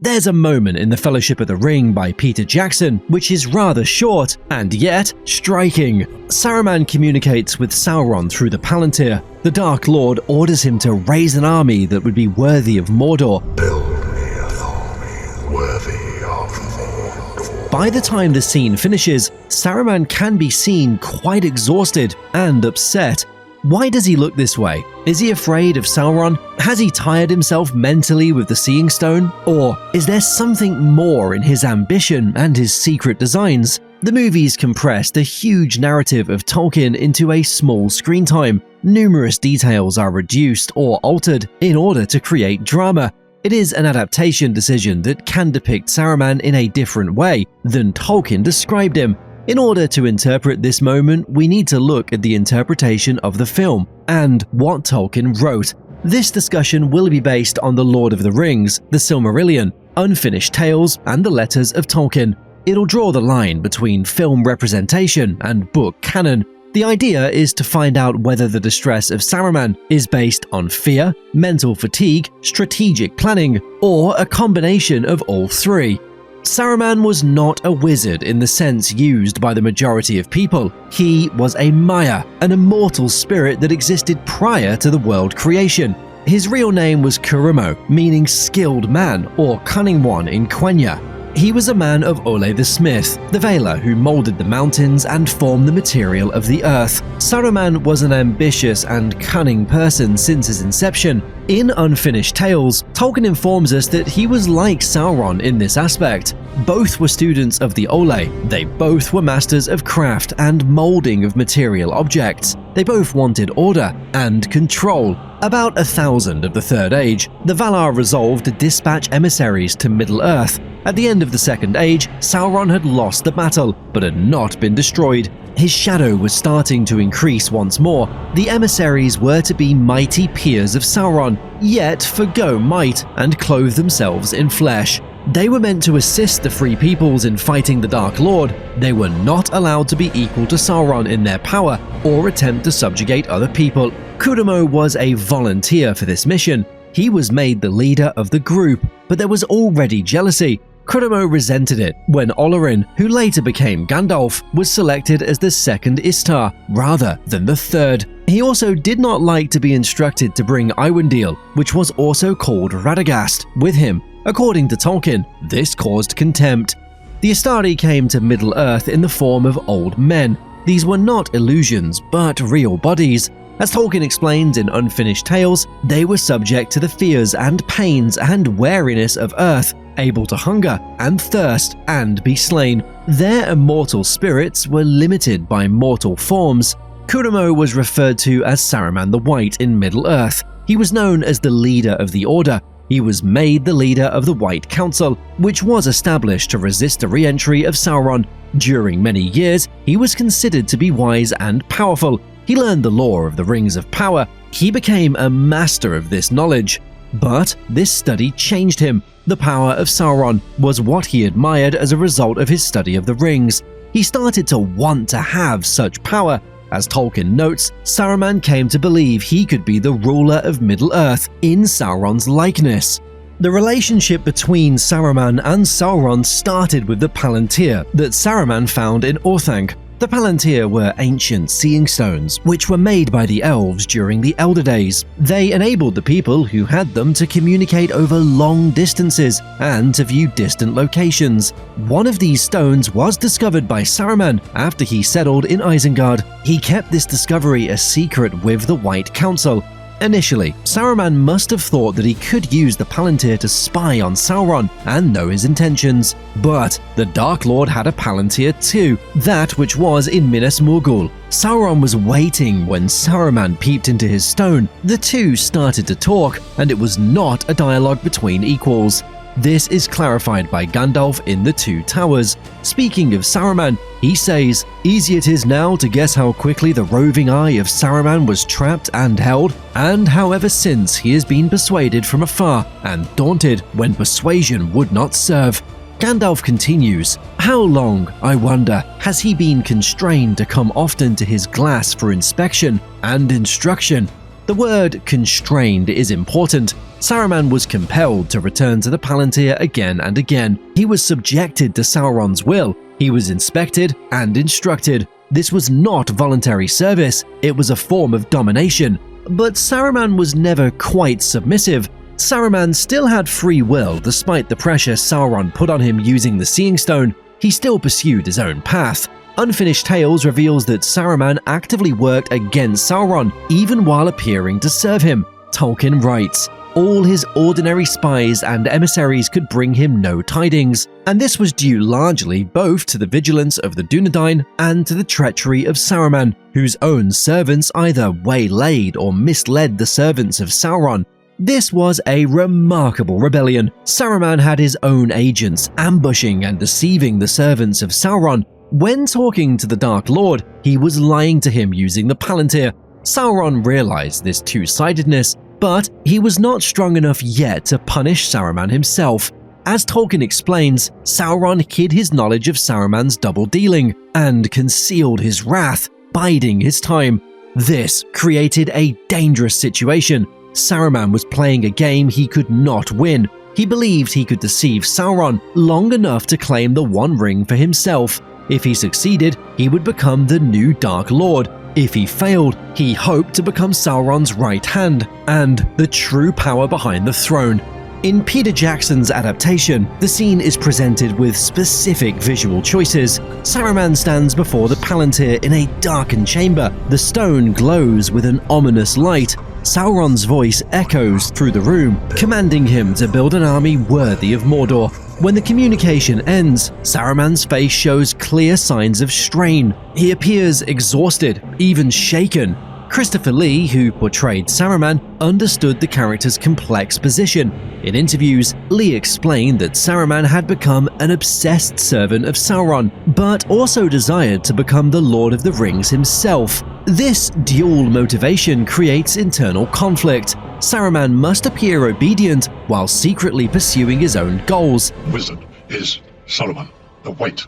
There's a moment in The Fellowship of the Ring by Peter Jackson which is rather short and yet striking. Saruman communicates with Sauron through the Palantir. The Dark Lord orders him to raise an army that would be worthy of Mordor. Build me an army worthy of Mordor. By the time the scene finishes, Saruman can be seen quite exhausted and upset. Why does he look this way? Is he afraid of Sauron? Has he tired himself mentally with the Seeing Stone? Or is there something more in his ambition and his secret designs? The movies compressed a huge narrative of Tolkien into a small screen time. Numerous details are reduced or altered in order to create drama. It is an adaptation decision that can depict Saruman in a different way than Tolkien described him. In order to interpret this moment, we need to look at the interpretation of the film and what Tolkien wrote. This discussion will be based on The Lord of the Rings, the Silmarillion, unfinished tales, and the letters of Tolkien. It'll draw the line between film representation and book canon. The idea is to find out whether the distress of Saruman is based on fear, mental fatigue, strategic planning, or a combination of all three. Saruman was not a wizard in the sense used by the majority of people. He was a Maya, an immortal spirit that existed prior to the world creation. His real name was Kurumo, meaning skilled man or cunning one in Quenya. He was a man of Ole the Smith, the Veiler who molded the mountains and formed the material of the earth. Saruman was an ambitious and cunning person since his inception. In Unfinished Tales, Tolkien informs us that he was like Sauron in this aspect. Both were students of the Ole. They both were masters of craft and molding of material objects. They both wanted order and control. About 1,000 of the Third Age, the Valar resolved to dispatch emissaries to Middle-earth. At the end of the Second Age, Sauron had lost the battle, but had not been destroyed. His shadow was starting to increase once more. The emissaries were to be mighty peers of Sauron, yet forgo might and clothe themselves in flesh. They were meant to assist the Free Peoples in fighting the Dark Lord. They were not allowed to be equal to Sauron in their power or attempt to subjugate other people. Kurumo was a volunteer for this mission. He was made the leader of the group, but there was already jealousy. Kurumo resented it when Olorin, who later became Gandalf, was selected as the second Istar rather than the third. He also did not like to be instructed to bring Iwendil, which was also called Radagast, with him. According to Tolkien, this caused contempt. The Istari came to Middle-earth in the form of old men. These were not illusions, but real bodies. As Tolkien explains in Unfinished Tales, they were subject to the fears and pains and wariness of earth, able to hunger and thirst and be slain. Their immortal spirits were limited by mortal forms. Kurumo was referred to as Saruman the White in Middle-earth. He was known as the leader of the Order. He was made the leader of the White Council, which was established to resist the re-entry of Sauron. During many years, he was considered to be wise and powerful. He learned the lore of the Rings of Power. He became a master of this knowledge. But this study changed him. The power of Sauron was what he admired as a result of his study of the rings. He started to want to have such power. As Tolkien notes, Saruman came to believe he could be the ruler of Middle-earth in Sauron's likeness. The relationship between Saruman and Sauron started with the Palantir that Saruman found in Orthanc. The Palantir were ancient seeing stones, which were made by the elves during the Elder Days. They enabled the people who had them to communicate over long distances and to view distant locations. One of these stones was discovered by Saruman after he settled in Isengard. He kept this discovery a secret with the White Council. Initially, Saruman must have thought that he could use the Palantir to spy on Sauron and know his intentions. But the Dark Lord had a Palantir too, that which was in Minas Morgul. Sauron was waiting when Saruman peeped into his stone. The two started to talk, and it was not a dialogue between equals. This is clarified by Gandalf in The Two Towers. Speaking of Saruman, he says, "Easy it is now to guess how quickly the roving eye of Saruman was trapped and held, and how ever since he has been persuaded from afar and daunted when persuasion would not serve." Gandalf continues, "How long, I wonder, has he been constrained to come often to his glass for inspection and instruction?" The word constrained is important. Saruman was compelled to return to the Palantir again and again. He was subjected to Sauron's will. He was inspected and instructed. This was not voluntary service, it was a form of domination. But Saruman was never quite submissive. Saruman still had free will despite the pressure Sauron put on him using the Seeing Stone. He still pursued his own path. Unfinished Tales reveals that Saruman actively worked against Sauron even while appearing to serve him. Tolkien writes, all his ordinary spies and emissaries could bring him no tidings, and this was due largely both to the vigilance of the Dunedain and to the treachery of Saruman, whose own servants either waylaid or misled the servants of Sauron. This was a remarkable rebellion. Saruman had his own agents, ambushing and deceiving the servants of Sauron. When talking to the Dark Lord, he was lying to him using the Palantir. Sauron realized this two-sidedness, but he was not strong enough yet to punish Saruman himself. As Tolkien explains, Sauron hid his knowledge of Saruman's double-dealing and concealed his wrath, biding his time. This created a dangerous situation. Saruman was playing a game he could not win. He believed he could deceive Sauron long enough to claim the One Ring for himself. If he succeeded, he would become the new Dark Lord. If he failed, he hoped to become Sauron's right hand and the true power behind the throne. In Peter Jackson's adaptation, the scene is presented with specific visual choices. Saruman stands before the Palantir in a darkened chamber. The stone glows with an ominous light. Sauron's voice echoes through the room, commanding him to build an army worthy of Mordor. When the communication ends, Saruman's face shows clear signs of strain. He appears exhausted, even shaken. Christopher Lee, who portrayed Saruman, understood the character's complex position. In interviews, Lee explained that Saruman had become an obsessed servant of Sauron, but also desired to become the Lord of the Rings himself. This dual motivation creates internal conflict. Saruman must appear obedient while secretly pursuing his own goals. Wizard is Saruman, the White.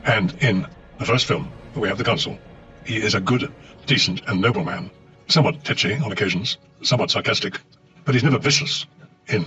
And in the first film, we have the Council. He is a good, decent and noble man, somewhat titchy on occasions, somewhat sarcastic, but he's never vicious in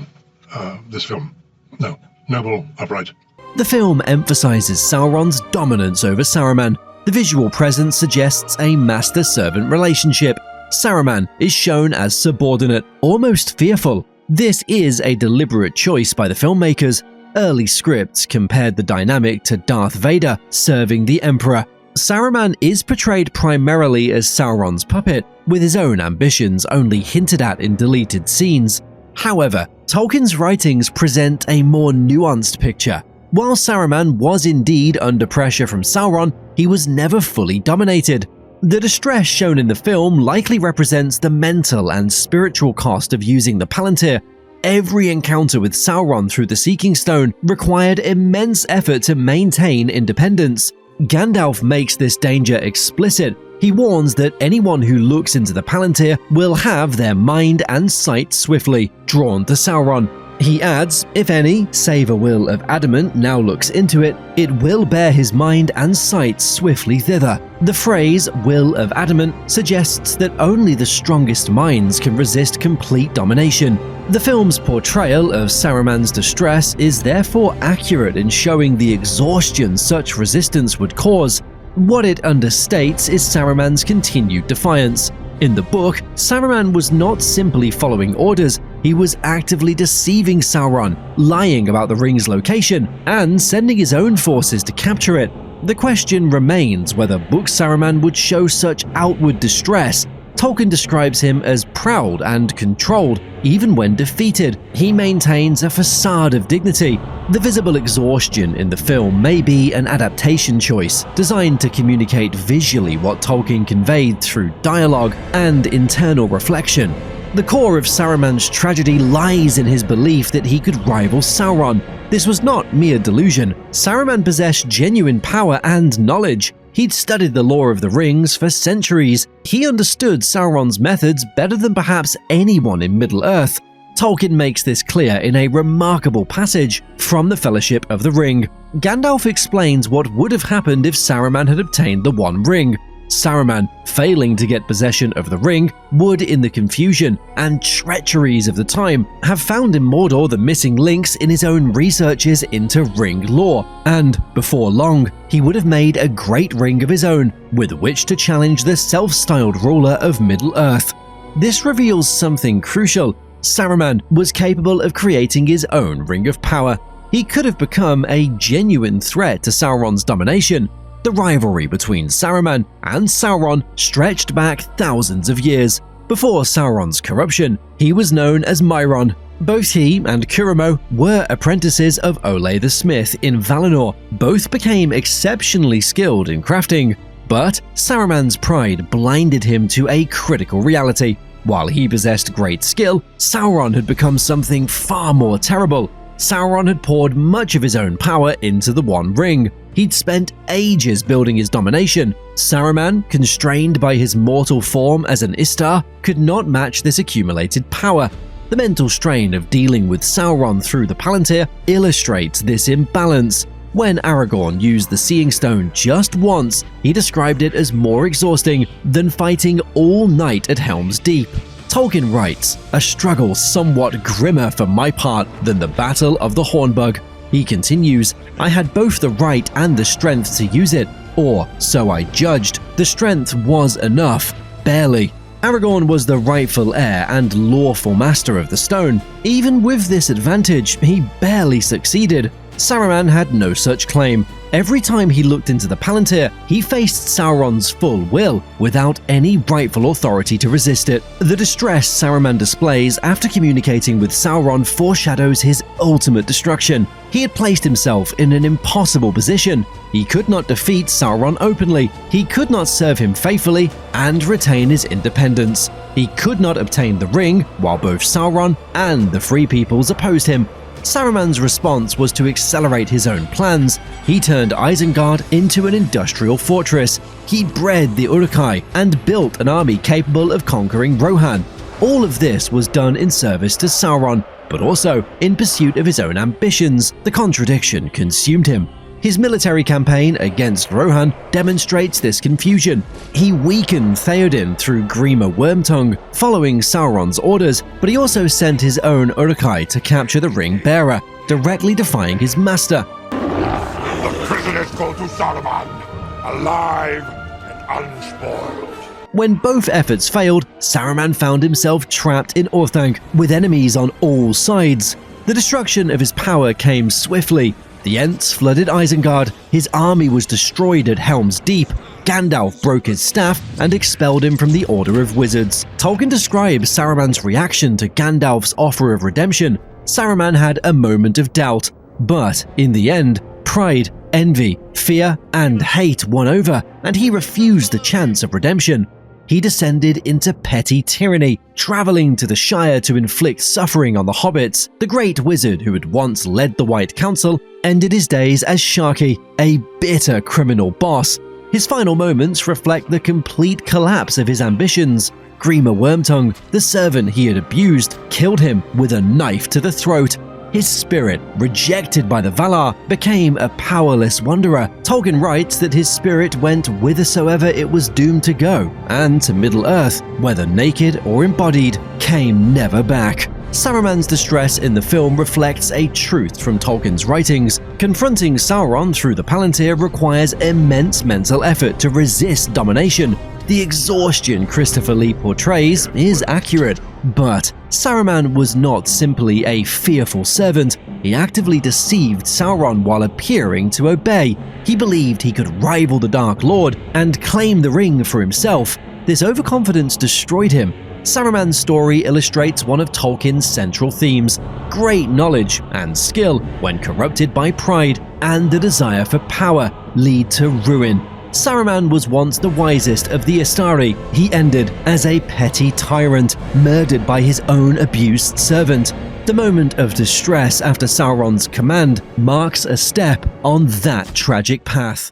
this film. No, noble, upright. The film emphasizes Sauron's dominance over Saruman. The visual presence suggests a master-servant relationship. Saruman is shown as subordinate, almost fearful. This is a deliberate choice by the filmmakers. Early scripts compared the dynamic to Darth Vader serving the Emperor. Saruman is portrayed primarily as Sauron's puppet, with his own ambitions only hinted at in deleted scenes. However, Tolkien's writings present a more nuanced picture. While Saruman was indeed under pressure from Sauron, he was never fully dominated. The distress shown in the film likely represents the mental and spiritual cost of using the Palantir. Every encounter with Sauron through the Seeking Stone required immense effort to maintain independence. Gandalf makes this danger explicit. He warns that anyone who looks into the Palantir will have their mind and sight swiftly drawn to Sauron. He adds, if any, save a will of adamant now looks into it, it will bear his mind and sight swiftly thither. The phrase, will of adamant, suggests that only the strongest minds can resist complete domination. The film's portrayal of Saruman's distress is therefore accurate in showing the exhaustion such resistance would cause. What it understates is Saruman's continued defiance. In the book, Saruman was not simply following orders, he was actively deceiving Sauron, lying about the ring's location, and sending his own forces to capture it. The question remains whether Book Saruman would show such outward distress. Tolkien describes him as proud and controlled, even when defeated. He maintains a facade of dignity. The visible exhaustion in the film may be an adaptation choice, designed to communicate visually what Tolkien conveyed through dialogue and internal reflection. The core of Saruman's tragedy lies in his belief that he could rival Sauron. This was not mere delusion. Saruman possessed genuine power and knowledge. He'd studied the lore of the rings for centuries. He understood Sauron's methods better than perhaps anyone in Middle-earth. Tolkien makes this clear in a remarkable passage from the Fellowship of the Ring. Gandalf explains what would have happened if Saruman had obtained the One Ring. Saruman, failing to get possession of the ring, would, in the confusion and treacheries of the time, have found in Mordor the missing links in his own researches into ring lore, and, before long, he would have made a great ring of his own with which to challenge the self-styled ruler of Middle-earth. This reveals something crucial. Saruman was capable of creating his own ring of power. He could have become a genuine threat to Sauron's domination. The rivalry between Saruman and Sauron stretched back thousands of years. Before Sauron's corruption, he was known as Myron. Both he and Kuramo were apprentices of Olay the Smith in Valinor. Both became exceptionally skilled in crafting. But Saruman's pride blinded him to a critical reality. While he possessed great skill, Sauron had become something far more terrible. Sauron had poured much of his own power into the One Ring. He'd spent ages building his domination. Saruman, constrained by his mortal form as an Istar, could not match this accumulated power. The mental strain of dealing with Sauron through the Palantir illustrates this imbalance. When Aragorn used the Seeing Stone just once, he described it as more exhausting than fighting all night at Helm's Deep. Tolkien writes, "A struggle somewhat grimmer for my part than the Battle of the Hornbug." He continues, "I had both the right and the strength to use it, or so I judged. The strength was enough. Barely." Aragorn was the rightful heir and lawful master of the stone. Even with this advantage, he barely succeeded. Saruman had no such claim. Every time he looked into the Palantir, he faced Sauron's full will, without any rightful authority to resist it. The distress Saruman displays after communicating with Sauron foreshadows his ultimate destruction. He had placed himself in an impossible position. He could not defeat Sauron openly, he could not serve him faithfully and retain his independence. He could not obtain the ring while both Sauron and the Free Peoples opposed him. Saruman's response was to accelerate his own plans. He turned Isengard into an industrial fortress. He bred the Uruk-hai and built an army capable of conquering Rohan. All of this was done in service to Sauron, but also in pursuit of his own ambitions. The contradiction consumed him. His military campaign against Rohan demonstrates this confusion. He weakened Theoden through Grima Wormtongue, following Sauron's orders, but he also sent his own Uruk-hai to capture the Ring Bearer, directly defying his master. The prisoners go to Saruman, alive and unspoiled. When both efforts failed, Saruman found himself trapped in Orthanc, with enemies on all sides. The destruction of his power came swiftly. The Ents flooded Isengard, his army was destroyed at Helm's Deep, Gandalf broke his staff and expelled him from the Order of Wizards. Tolkien describes Saruman's reaction to Gandalf's offer of redemption. Saruman had a moment of doubt, but in the end, pride, envy, fear, and hate won over, and he refused the chance of redemption. He descended into petty tyranny, traveling to the Shire to inflict suffering on the hobbits. The great wizard who had once led the White Council ended his days as Sharky, a bitter criminal boss. His final moments reflect the complete collapse of his ambitions. Grima Wormtongue, the servant he had abused, killed him with a knife to the throat. His spirit, rejected by the Valar, became a powerless wanderer. Tolkien writes that his spirit went whithersoever it was doomed to go, and to Middle-earth, whether naked or embodied, came never back. Saruman's distress in the film reflects a truth from Tolkien's writings. Confronting Sauron through the Palantir requires immense mental effort to resist domination. The exhaustion Christopher Lee portrays is accurate, but Saruman was not simply a fearful servant. He actively deceived Sauron while appearing to obey. He believed he could rival the Dark Lord and claim the ring for himself. This overconfidence destroyed him. Saruman's story illustrates one of Tolkien's central themes: great knowledge and skill, when corrupted by pride and the desire for power, lead to ruin. Saruman was once the wisest of the Istari. He ended as a petty tyrant, murdered by his own abused servant. The moment of distress after Sauron's command marks a step on that tragic path.